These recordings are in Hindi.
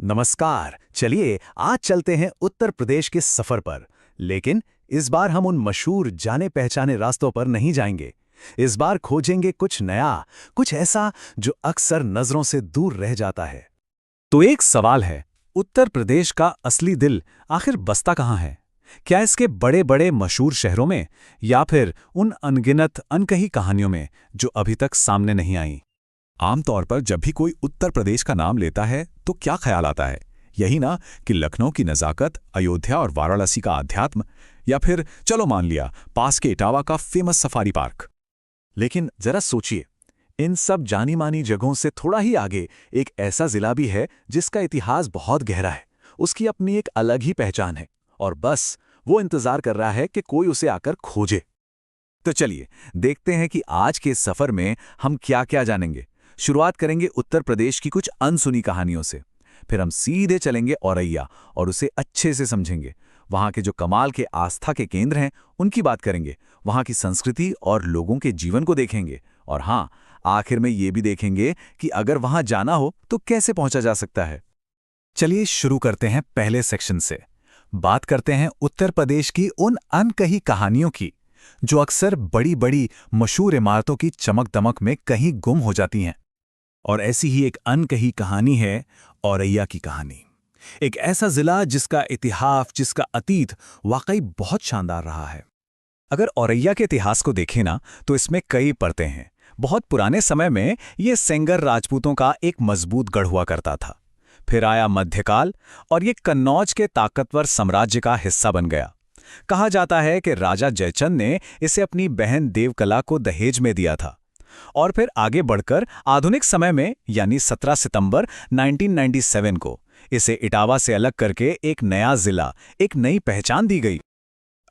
नमस्कार। चलिए आज चलते हैं उत्तर प्रदेश के सफर पर। लेकिन इस बार हम उन मशहूर जाने पहचाने रास्तों पर नहीं जाएंगे। इस बार खोजेंगे कुछ नया, कुछ ऐसा जो अक्सर नजरों से दूर रह जाता है। तो एक सवाल है, उत्तर प्रदेश का असली दिल आखिर बसता कहाँ है? क्या इसके बड़े बड़े मशहूर शहरों में, या फिर उन अनगिनत अनकही कहानियों में जो अभी तक सामने नहीं आई? आमतौर पर जब भी कोई उत्तर प्रदेश का नाम लेता है तो क्या ख्याल आता है? यही ना कि लखनऊ की नज़ाकत, अयोध्या और वाराणसी का आध्यात्म, या फिर चलो मान लिया पास के इटावा का फेमस सफारी पार्क। लेकिन जरा सोचिए, इन सब जानी मानी जगहों से थोड़ा ही आगे एक ऐसा जिला भी है जिसका इतिहास बहुत गहरा है। उसकी अपनी एक अलग ही पहचान है, और बस वो इंतजार कर रहा है कि कोई उसे आकर खोजे। तो चलिए देखते हैं कि आज के सफर में हम क्या क्या जानेंगे। शुरुआत करेंगे उत्तर प्रदेश की कुछ अनसुनी कहानियों से। फिर हम सीधे चलेंगे औरैया और उसे अच्छे से समझेंगे। वहाँ के जो कमाल के आस्था के केंद्र हैं उनकी बात करेंगे, वहाँ की संस्कृति और लोगों के जीवन को देखेंगे। और हाँ, आखिर में ये भी देखेंगे कि अगर वहाँ जाना हो तो कैसे पहुँचा जा सकता है। चलिए शुरू करते हैं पहले सेक्शन से। बात करते हैं उत्तर प्रदेश की उन अनकही कहानियों की जो अक्सर बड़ी बड़ी मशहूर इमारतों की चमक दमक में कहीं गुम हो जाती हैं। और ऐसी ही एक अनकही कहानी है औरैया की कहानी। एक ऐसा जिला जिसका इतिहास, जिसका अतीत वाकई बहुत शानदार रहा है। अगर औरैया के इतिहास को देखें ना, तो इसमें कई परतें हैं। बहुत पुराने समय में ये सेंगर राजपूतों का एक मजबूत गढ़ हुआ करता था। फिर आया मध्यकाल और ये कन्नौज के ताकतवर साम्राज्य का हिस्सा बन गया। कहा जाता है कि राजा जयचंद ने इसे अपनी बहन देवकला को दहेज में दिया था। और फिर आगे बढ़कर आधुनिक समय में यानी 17 सितंबर 1997 को इसे इटावा से अलग करके एक नया जिला, एक नई पहचान दी गई।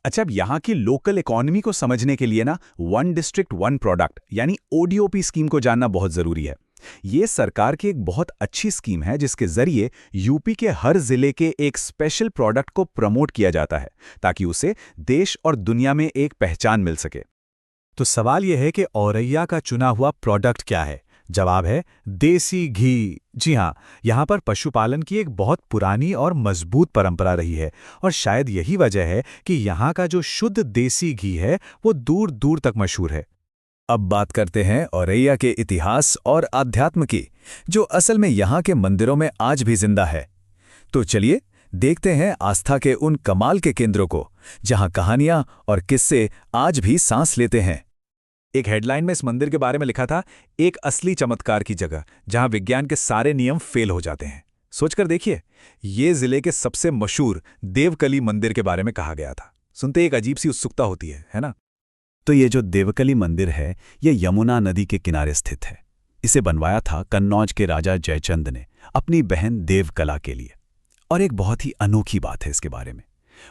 अच्छा, अब यहाँ की लोकल इकोनॉमी को समझने के लिए ना वन डिस्ट्रिक्ट वन प्रोडक्ट यानी ओडीओपी स्कीम को जानना बहुत जरूरी है। ये सरकार की एक बहुत अच्छी स्कीम है जिसके जरिए यूपी के हर जिले के एक स्पेशल प्रोडक्ट को प्रमोट किया जाता है ताकि उसे देश और दुनिया में एक पहचान मिल सके। तो सवाल यह है कि औरैया का चुना हुआ प्रोडक्ट क्या है? जवाब है देसी घी। जी हाँ, यहाँ पर पशुपालन की एक बहुत पुरानी और मजबूत परंपरा रही है, और शायद यही वजह है कि यहाँ का जो शुद्ध देसी घी है वो दूर दूर तक मशहूर है। अब बात करते हैं औरैया के इतिहास और आध्यात्म की, जो असल में यहाँ के मंदिरों में आज भी जिंदा है। तो चलिए देखते हैं आस्था के उन कमाल के केंद्रों को जहां कहानियां और किस्से आज भी सांस लेते हैं। एक हेडलाइन में इस मंदिर के बारे में लिखा था, एक असली चमत्कार की जगह जहां विज्ञान के सारे नियम फेल हो जाते हैं। सोचकर देखिए, ये जिले के सबसे मशहूर देवकली मंदिर के बारे में कहा गया था। सुनते एक अजीब सी उत्सुकता होती है ना? तो ये जो देवकली मंदिर है, ये यमुना नदी के किनारे स्थित है। इसे बनवाया था कन्नौज के राजा जयचंद ने अपनी बहन देवकला के लिए। और एक बहुत ही अनोखी बात है इसके बारे में।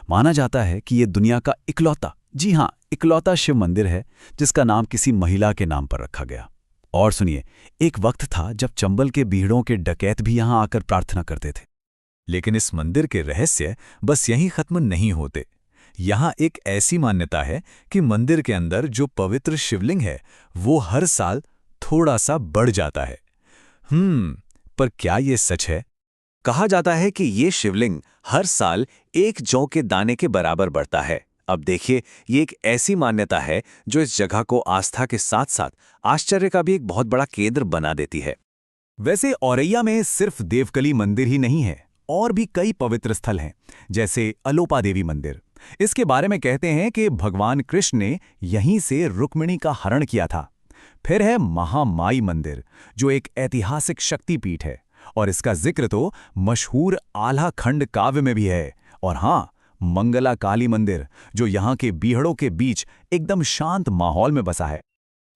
माना जाता है कि यह दुनिया का इकलौता, जी हां, इकलौता शिव मंदिर है जिसका नाम किसी महिला के नाम पर रखा गया। और सुनिए, एक वक्त था जब चंबल के बीहड़ों के डकैत भी यहां आकर प्रार्थना करते थे। लेकिन इस मंदिर के रहस्य बस यहीं खत्म नहीं होते। यहां एक ऐसी मान्यता है कि मंदिर के अंदर जो पवित्र शिवलिंग है वो हर साल थोड़ा सा बढ़ जाता है। पर क्या ये सच है? कहा जाता है कि ये शिवलिंग हर साल एक जौ के दाने के बराबर बढ़ता है। अब देखिए, ये एक ऐसी मान्यता है जो इस जगह को आस्था के साथ साथ आश्चर्य का भी एक बहुत बड़ा केंद्र बना देती है। वैसे औरैया में सिर्फ देवकली मंदिर ही नहीं है, और भी कई पवित्र स्थल हैं, जैसे अलोपा देवी मंदिर। इसके बारे में कहते हैं कि भगवान कृष्ण ने यहीं से रुक्मिणी का हरण किया था। फिर है महामाई मंदिर, जो एक ऐतिहासिक शक्तिपीठ है, और इसका जिक्र तो मशहूर आल्हा खंड काव्य में भी है। और हाँ, मंगला काली मंदिर, जो यहाँ के बीहड़ों के बीच एकदम शांत माहौल में बसा है।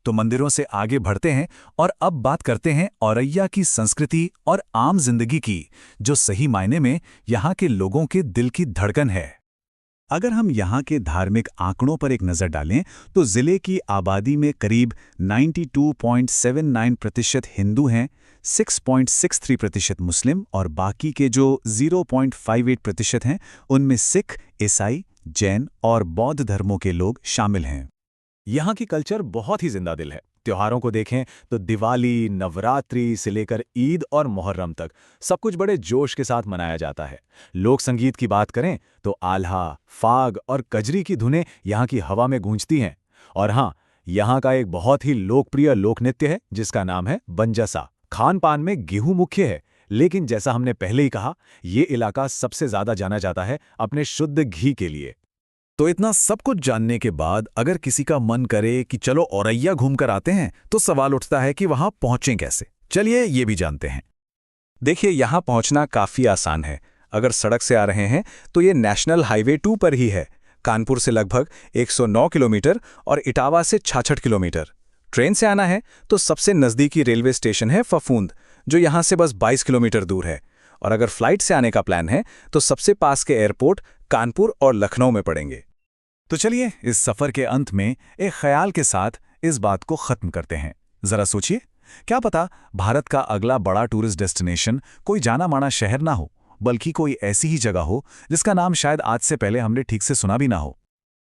तो मंदिरों से आगे बढ़ते हैं और अब बात करते हैं औरैया की संस्कृति और आम जिंदगी की, जो सही मायने में यहाँ के लोगों के दिल की धड़कन है। अगर हम यहाँ के धार्मिक आंकड़ों पर एक नज़र डालें तो जिले की आबादी में करीब 92.79% हिंदू हैं, 6.63% मुस्लिम, और बाकी के जो 0.58% हैं उनमें सिख, ईसाई, जैन और बौद्ध धर्मों के लोग शामिल हैं। यहाँ की कल्चर बहुत ही जिंदा दिल है। त्योहारों को देखें तो दिवाली, नवरात्रि से लेकर ईद और मुहर्रम तक सब कुछ बड़े जोश के साथ मनाया जाता है। लोक संगीत की बात करें तो आल्हा, फाग और कजरी की धुनें यहाँ की हवा में गूंजती हैं। और हाँ, यहाँ का एक बहुत ही लोकप्रिय लोक नृत्य है जिसका नाम है बंजासा। खान पान में गेहूं मुख्य है, लेकिन जैसा हमने पहले ही कहा, ये इलाका सबसे ज्यादा जाना जाता है अपने शुद्ध घी के लिए। तो इतना सब कुछ जानने के बाद अगर किसी का मन करे कि चलो औरैया घूमकर आते हैं, तो सवाल उठता है कि वहां पहुंचें कैसे। चलिए ये भी जानते हैं। देखिए, यहाँ पहुंचना काफी आसान है। अगर सड़क से आ रहे हैं तो ये नेशनल हाईवे 2 पर ही है। कानपुर से लगभग 109 किलोमीटर और इटावा से 66 किलोमीटर। ट्रेन से आना है तो सबसे नज़दीकी रेलवे स्टेशन है फफूंद, जो यहाँ से बस 22 किलोमीटर दूर है। और अगर फ्लाइट से आने का प्लान है तो सबसे पास के एयरपोर्ट कानपुर और लखनऊ में पड़ेंगे। तो चलिए इस सफर के अंत में एक ख्याल के साथ इस बात को खत्म करते हैं। जरा सोचिए, क्या पता भारत का अगला बड़ा टूरिस्ट डेस्टिनेशन कोई जाना माना शहर ना हो, बल्कि कोई ऐसी ही जगह हो जिसका नाम शायद आज से पहले हमने ठीक से सुना भी ना हो।